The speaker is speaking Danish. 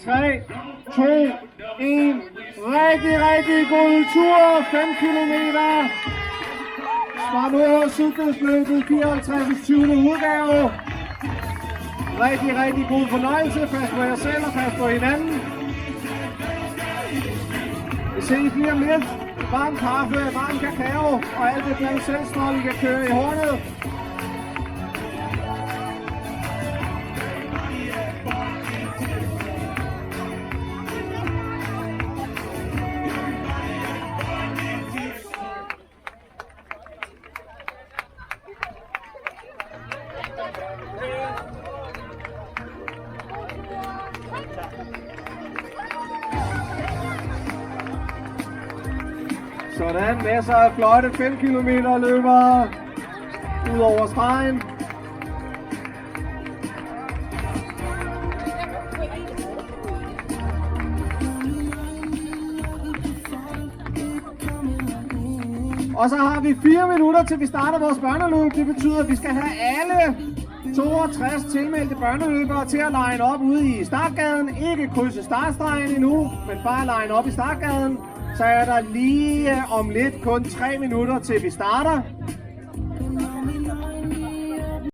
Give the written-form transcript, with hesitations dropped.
3, 2, 1. Rigtig god tur. 5 kilometer. Fra Nordjyllands Cykelkløbet 54. 20. udgave. Rigtig god fornøjelse. Pas på jer selv og pas på hinanden. Vi ses lige om lidt. Varm kaffe, varm kakao og alt det blandt selvstrøm, I kan køre i hornet. Sådan, masser af flotte 5 km løbere ud over stregen. Og så har vi 4 minutter til vi starter vores børneløb. Det betyder, at vi skal have alle 62 tilmeldte børneløbere til at line op ude i startgaden. Ikke krydse startstregen endnu, men bare line op i startgaden. Så er der lige om lidt kun 3 minutter til vi starter.